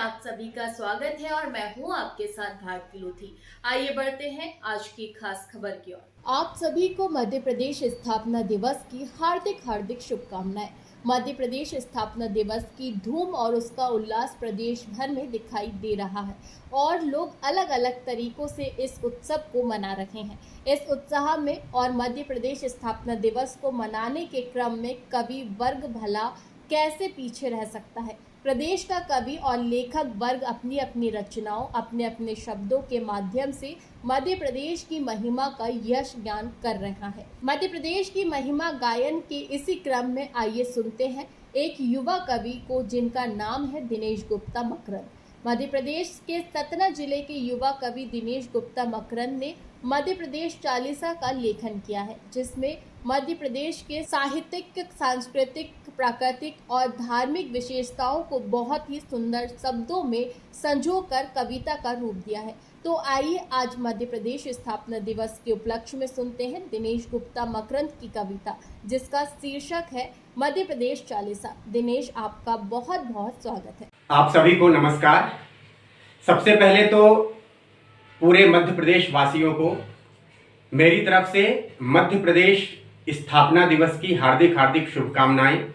आप सभी का स्वागत है और मैं हूं आपके साथ भारती लोधी। आइए बढ़ते हैं आज की खास खबर की ओर। आप सभी को मध्य प्रदेश स्थापना दिवस की हार्दिक हार्दिक शुभकामनाएं। मध्य प्रदेश स्थापना दिवस की धूम और उसका उल्लास प्रदेश भर में दिखाई दे रहा है और लोग अलग अलग तरीकों से इस उत्सव को मना रहे हैं। इस उत्साह में और मध्य प्रदेश स्थापना दिवस को मनाने के क्रम में कवि वर्ग भला कैसे पीछे रह सकता है। प्रदेश का कवि और लेखक वर्ग अपनी अपनी रचनाओं, अपने अपने शब्दों के माध्यम से मध्य प्रदेश की महिमा का यश गान कर रहा है। मध्य प्रदेश की महिमा गायन के इसी क्रम में आइए सुनते हैं एक युवा कवि को जिनका नाम है दिनेश गुप्ता मकरंद। मध्य प्रदेश के सतना जिले के युवा कवि दिनेश गुप्ता मकरंद ने मध्य प्रदेश चालीसा का लेखन किया है, जिसमें मध्य प्रदेश के साहित्यिक, सांस्कृतिक, प्राकृतिक और धार्मिक विशेषताओं को बहुत ही सुंदर शब्दों में संजोकर कविता का रूप दिया है। तो आइए आज मध्य प्रदेश स्थापना दिवस के उपलक्ष्य में सुनते हैं दिनेश गुप्ता मकरंद की कविता, जिसका शीर्षक है मध्य प्रदेश चालीसा। दिनेश, आपका बहुत बहुत स्वागत है। आप सभी को नमस्कार। सबसे पहले तो पूरे मध्य प्रदेश वासियों को मेरी तरफ से मध्य प्रदेश स्थापना दिवस की हार्दिक हार्दिक शुभकामनाएं,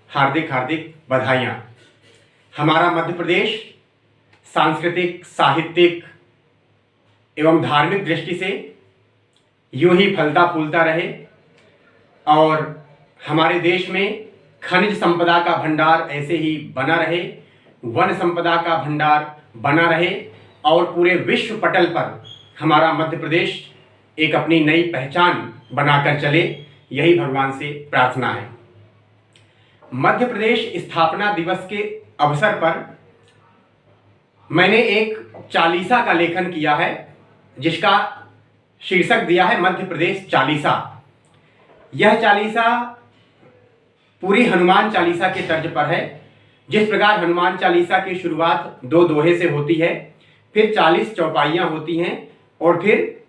हार्दिक हार्दिक बधाइयाँ। हमारा मध्य प्रदेश सांस्कृतिक, साहित्यिक एवं धार्मिक दृष्टि से यूं ही फलता फूलता रहे और हमारे देश में खनिज संपदा का भंडार ऐसे ही बना रहे, वन संपदा का भंडार बना रहे और पूरे विश्व पटल पर हमारा मध्य प्रदेश एक अपनी नई पहचान बनाकर चले, यही भगवान से प्रार्थना है। मध्य प्रदेश स्थापना दिवस के अवसर पर मैंने एक चालीसा का लेखन किया है, जिसका शीर्षक दिया है मध्य प्रदेश चालीसा। यह चालीसा पूरी हनुमान चालीसा के तर्ज पर है। जिस प्रकार हनुमान चालीसा की शुरुआत 2 दोहे से होती है, फिर 40 चौपाइयाँ होती हैं और फिर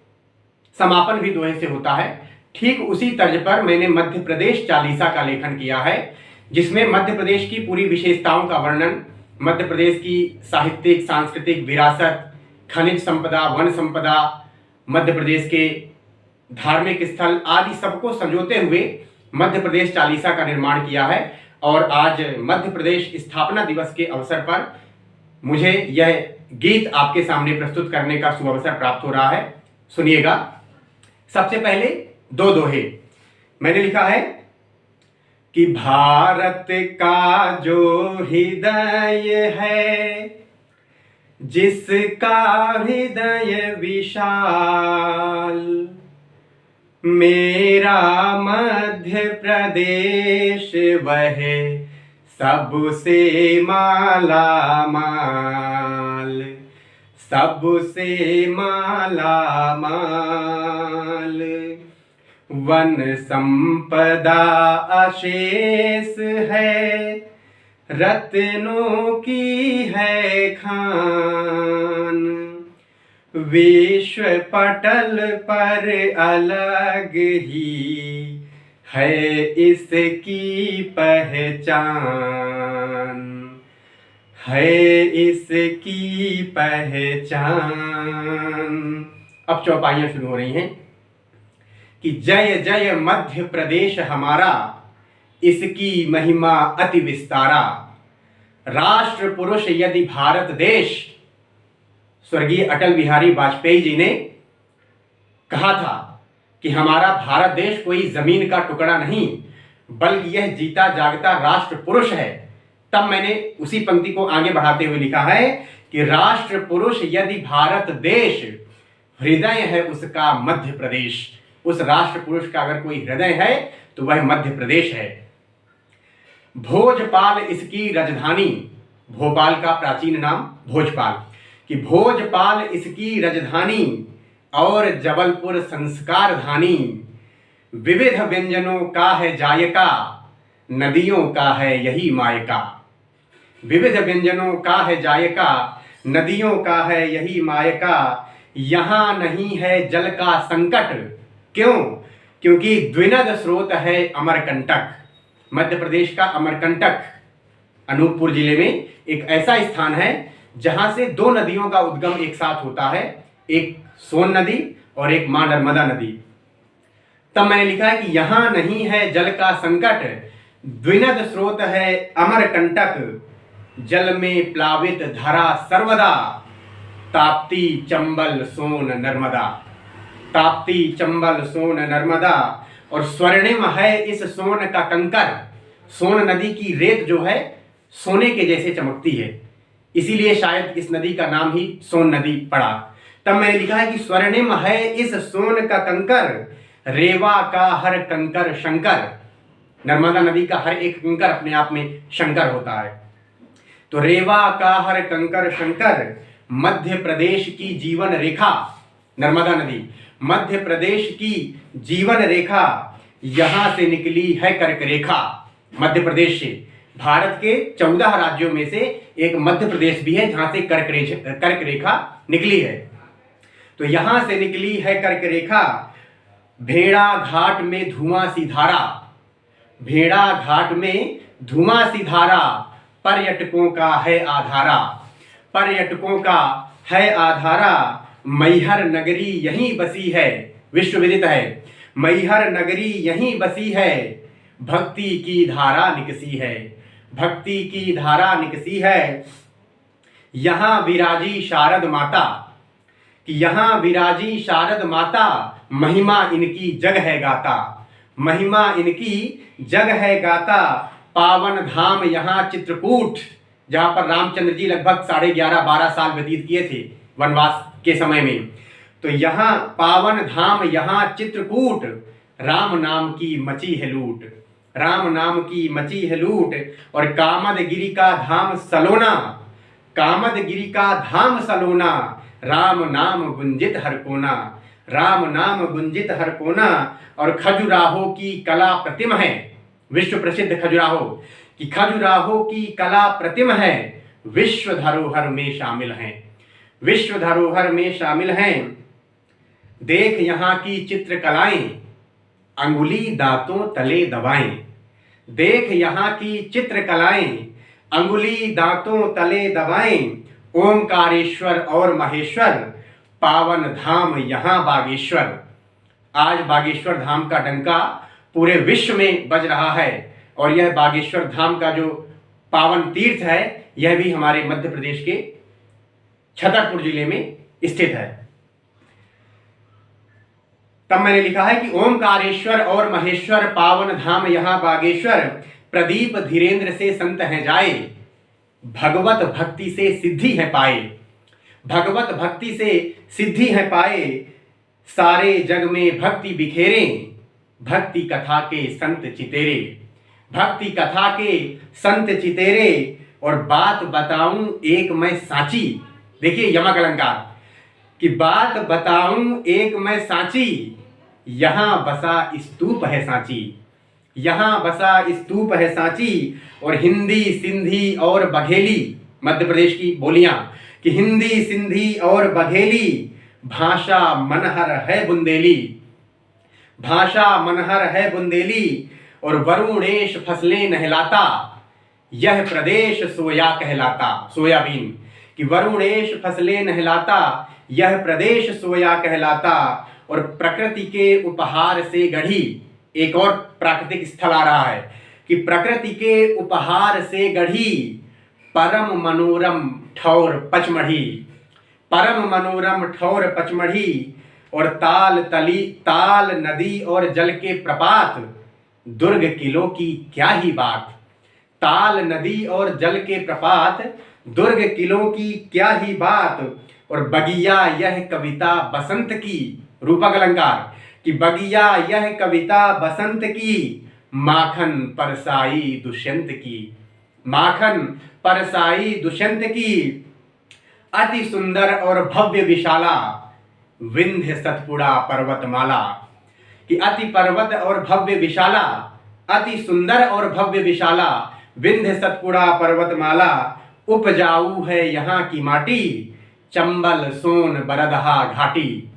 समापन भी दोहे से होता है, ठीक उसी तर्ज पर मैंने मध्य प्रदेश चालीसा का लेखन किया है, जिसमें मध्य प्रदेश की पूरी विशेषताओं का वर्णन, मध्य प्रदेश की साहित्यिक, सांस्कृतिक विरासत, खनिज संपदा, वन संपदा, मध्य प्रदेश के धार्मिक स्थल आदि सबको संजोते हुए मध्य प्रदेश चालीसा का निर्माण किया है। और आज मध्य प्रदेश स्थापना दिवस के अवसर पर मुझे यह गीत आपके सामने प्रस्तुत करने का सुअवसर प्राप्त हो रहा है। सुनिएगा। सबसे पहले 2 दोहे मैंने लिखा है कि भारत का जो हृदय है, जिसका हृदय विशाल, मेरा मध्य प्रदेश वह सबसे माला माल, सबसे माला माल। वन संपदा अशेष है, रत्नों की है खान, विश्व पटल पर अलग ही है इसकी पहचान, है इसकी पहचान। अब चौपाइयाँ शुरू हो रही हैं कि जय जय मध्य प्रदेश हमारा, इसकी महिमा अति विस्तारा। राष्ट्र पुरुष यदि भारत देश, स्वर्गीय अटल बिहारी वाजपेयी जी ने कहा था कि हमारा भारत देश कोई जमीन का टुकड़ा नहीं, बल्कि यह जीता जागता राष्ट्र पुरुष है। तब मैंने उसी पंक्ति को आगे बढ़ाते हुए लिखा है कि राष्ट्र पुरुष यदि भारत देश, हृदय है उसका मध्य प्रदेश। उस राष्ट्र पुरुष का अगर कोई हृदय है तो वह मध्य प्रदेश है। भोजपाल इसकी राजधानी, भोपाल का प्राचीन नाम भोजपाल, कि भोजपाल इसकी राजधानी और जबलपुर संस्कार धानी। विविध व्यंजनों का है जायका, नदियों का है यही मायका। विविध व्यंजनों का है जायका, नदियों का है यही मायका। यहाँ नहीं है जल का संकट, क्यों? क्योंकि द्विनद स्रोत है अमरकंटक। मध्य प्रदेश का अमरकंटक अनूपपुर जिले में एक ऐसा स्थान है जहां से दो नदियों का उद्गम एक साथ होता है, एक सोन नदी और एक मां नर्मदा नदी। तब मैंने लिखा है कि यहां नहीं है जल का संकट, द्विनद स्रोत है अमर कंटक, जल में प्लावित धरा सर्वदा, ताप्ती चंबल सोन नर्मदा। ताप्ती चंबल सोन नर्मदा। और स्वर्णिम है इस सोन का कंकर। सोन नदी की रेत जो है सोने के जैसे चमकती है, इसीलिए शायद इस नदी का नाम ही सोन नदी पड़ा। तब मैंने लिखा है कि स्वर्णिम है इस सोन का कंकर, रेवा का हर कंकर शंकर। नर्मदा नदी का हर एक कंकर अपने आप में शंकर होता है। तो रेवा का हर कंकर शंकर, मध्य प्रदेश की जीवन रेखा। नर्मदा नदी मध्य प्रदेश की जीवन रेखा, यहां से निकली है कर्क रेखा। मध्य प्रदेश से, भारत के 14 राज्यों में से एक मध्य प्रदेश भी है जहां से कर्क रेखा निकली है। तो यहां से निकली है कर्क रेखा, भेड़ा घाट में धुआं सी धारा। भेड़ा घाट में धुआं सी धारा, पर्यटकों का है आधारा। पर्यटकों का है आधारा, मैहर नगरी यहीं बसी है। विश्व विदित है, मैहर नगरी यहीं बसी है, भक्ति की धारा निकसी है। भक्ति की धारा निकसी है। यहां विराजी शारद माता, कि यहां विराजी शारद माता, महिमा इनकी जग है गाता। महिमा इनकी जग है गाता, पावन धाम यहां चित्रकूट, जहां पर रामचंद्र जी लगभग 11.5-12 साल व्यतीत किए थे वनवास के समय में। तो यहां पावन धाम यहां चित्रकूट, राम नाम की मची है लूट। राम नाम की मची है लूट। और कामदगिरी का धाम सलोना, कामदगिरी का धाम सलोना, राम नाम गुंजित हर कोना। राम नाम गुंजित हर कोना। और खजुराहो की कला प्रतिम है, विश्व प्रसिद्ध खजुराहो, कि खजुराहो की कला प्रतिम है, विश्व धरोहर में शामिल हैं। विश्व धरोहर में शामिल हैं। देख यहां की चित्रकलाएं, अंगुली दांतों तले दबाएं। देख यहां की चित्रकलाएं, अंगुली दांतों तले दबाएं। ओमकारेश्वर और महेश्वर, पावन धाम यहां बागेश्वर। आज बागेश्वर धाम का डंका पूरे विश्व में बज रहा है। और यह बागेश्वर धाम का जो पावन तीर्थ है, यह भी हमारे मध्य प्रदेश के छतरपुर जिले में स्थित है। तब मैंने लिखा है कि ओमकारेश्वर और महेश्वर, पावन धाम यहां बागेश्वर, प्रदीप धीरेन्द्र से संत हैं जाए, भगवत भक्ति से सिद्धि है पाए। भगवत भक्ति से सिद्धि है पाए, सारे जग में भक्ति बिखेरे, भक्ति कथा के संत चितेरे। भक्ति कथा के संत चितेरे। और बात बताऊं एक मैं साची, देखिए यमक अलंकार, कि बात बताऊं एक मैं साची, यहां बसा स्तूप है सांची। यहां बसा स्तूप है सांची। और हिंदी सिंधी और बघेली, मध्य प्रदेश की बोलियां, कि हिंदी सिंधी और बघेली, भाषा मनहर है बुंदेली। भाषा मनहर है बुंदेली। और वरुणेश फसलें नहलाता, यह प्रदेश सोया कहलाता। सोयाबीन, कि वरुणेश फसलें नहलाता, यह प्रदेश सोया कहलाता। और प्रकृति के उपहार से गढ़ी, एक और प्राकृतिक स्थल आ रहा है, कि प्रकृति के उपहार से गढ़ी, परम मनोरम ठौर पचमढ़ी। परम मनोरम ठौर पचमढ़ी। और ताल नदी और जल के प्रपात, दुर्ग किलो की क्या ही बात। ताल नदी और जल के प्रपात, दुर्ग किलो की क्या ही बात। और बगिया यह कविता बसंत की, रूपक अलंकार, कि बगिया यह कविता बसंत की, माखन परसाई दुष्यंत की। माखन परसाई दुष्यंत की। अति सुंदर और भव्य विशाला, विंध्य सतपुड़ा पर्वतमाला, कि अति पर्वत और भव्य विशाला, अति सुंदर और भव्य विशाला, विंध्य सतपुड़ा पर्वतमाला। उपजाऊ है यहाँ की माटी, चंबल सोन बरदहा घाटी।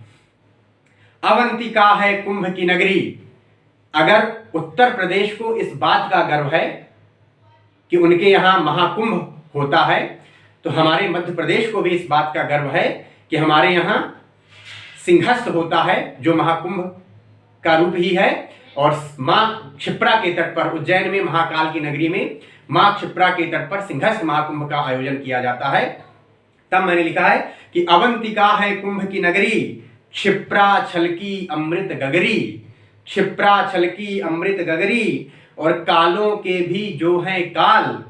अवंतिका है कुंभ की नगरी। अगर उत्तर प्रदेश को इस बात का गर्व है कि उनके यहाँ महाकुंभ होता है, तो हमारे मध्य प्रदेश को भी इस बात का गर्व है कि हमारे यहाँ सिंहस्थ होता है, जो महाकुंभ का रूप ही है। और माँ क्षिप्रा के तट पर, उज्जैन में महाकाल की नगरी में माँ क्षिप्रा के तट पर सिंहस्थ महाकुंभ का आयोजन किया जाता है। तब मैंने लिखा है कि अवंतिका है कुंभ की नगरी, क्षिप्रा छलकी अमृत गगरी, क्षिप्रा छलकी अमृत गगरी, और कालों के भी जो हैं काल,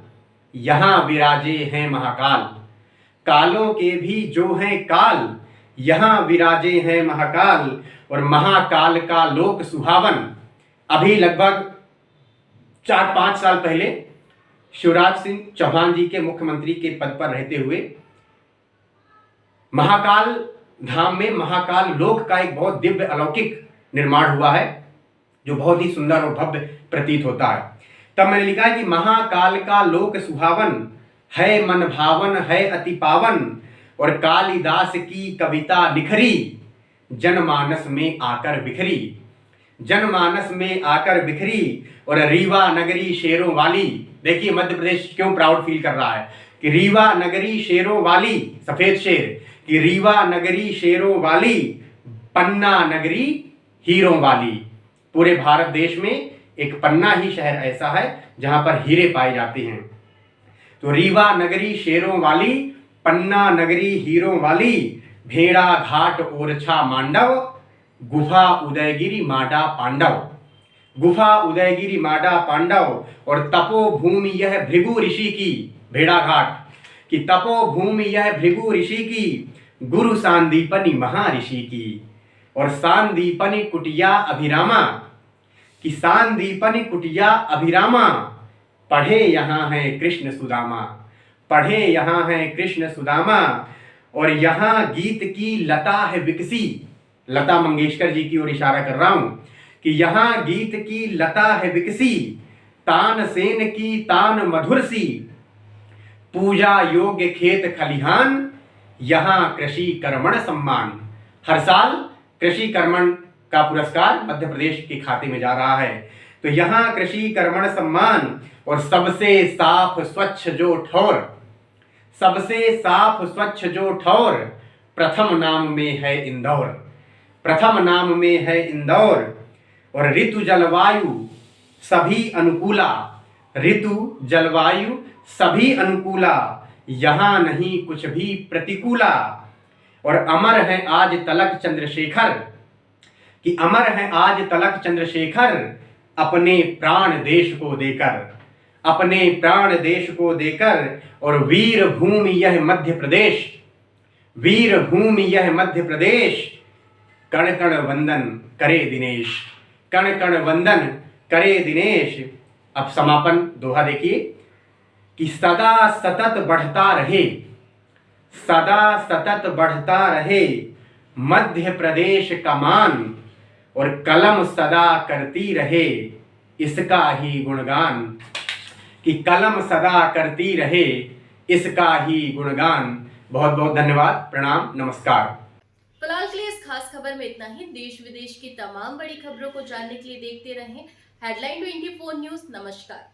यहाँ विराजे हैं महाकाल। कालों के भी जो हैं काल, यहाँ विराजे हैं महाकाल। और महाकाल का लोक सुहावन, अभी लगभग 4-5 साल पहले शिवराज सिंह चौहान जी के मुख्यमंत्री के पद पर रहते हुए महाकाल धाम में महाकाल लोक का एक बहुत दिव्य अलौकिक निर्माण हुआ है, जो बहुत ही सुंदर और भव्य प्रतीत होता है। तब मैंने लिखा है कि महाकाल का लोक सुहावन है, मन भावन है अति पावन, और कालिदास की कविता निखरी, जनमानस में आकर बिखरी, जनमानस में आकर बिखरी। और रीवा नगरी शेरों वाली, देखिए मध्य प्रदेश क्यों प्राउड फील कर रहा है कि रीवा नगरी शेरों वाली, सफेद शेर, कि रीवा नगरी शेरों वाली, पन्ना नगरी हीरों वाली। पूरे भारत देश में एक पन्ना ही शहर ऐसा है जहां पर हीरे पाए जाते हैं। तो रीवा नगरी शेरों वाली, पन्ना नगरी हीरों वाली, भेड़ा घाट ओरछा मांडव, गुफा उदयगिरी माडा पांडव, गुफा उदयगिरी माडा पांडव। और तपोभूमि यह भृगु ऋषि की, भेड़ा घाट की तपोभूमि यह भृगु ऋषि की, गुरु सांदीपनि महर्षि की। और सांदीपनि कुटिया अभिरामा, कि सांदीपनि कुटिया अभिरामा, पढ़े यहाँ है कृष्ण सुदामा, पढ़े यहाँ है कृष्ण सुदामा। और यहाँ गीत की लता है विकसी, लता मंगेशकर जी की ओर इशारा कर रहा हूं कि यहाँ गीत की लता है विकसी, तानसेन की तान मधुर सी, पूजा योग्य खेत खलिहान, यहाँ कृषि कर्मण सम्मान। हर साल कृषि कर्मण का पुरस्कार मध्य प्रदेश के खाते में जा रहा है। तो यहाँ कृषि कर्मण सम्मान। और सबसे साफ स्वच्छ जो ठौर, सबसे साफ स्वच्छ जो ठौर, प्रथम नाम में है इंदौर, प्रथम नाम में है इंदौर। और ऋतु जलवायु सभी अनुकूला, ऋतु जलवायु सभी अनुकूला, यहाँ नहीं कुछ भी प्रतिकूला। और अमर है आज तलक चंद्रशेखर, कि अमर है आज तलक चंद्रशेखर, अपने प्राण देश को देकर, अपने प्राण देश को देकर। और वीर भूमि यह मध्य प्रदेश, वीर भूमि यह मध्य प्रदेश, कण कण वंदन करे दिनेश, कण कण वंदन करे दिनेश। अब समापन दोहा देखिए कि सदा सतत बढ़ता रहे, सदा सतत बढ़ता रहे मध्य प्रदेश का मान, और कलम सदा करती रहे इसका ही गुणगान, कि कलम सदा करती रहे इसका ही गुणगान। बहुत बहुत धन्यवाद, प्रणाम, नमस्कार। फिलहाल के लिए इस खास खबर में इतना ही। देश विदेश की तमाम बड़ी खबरों को जानने के लिए देखते रहें हेडलाइन 24 न्यूज। नमस्कार।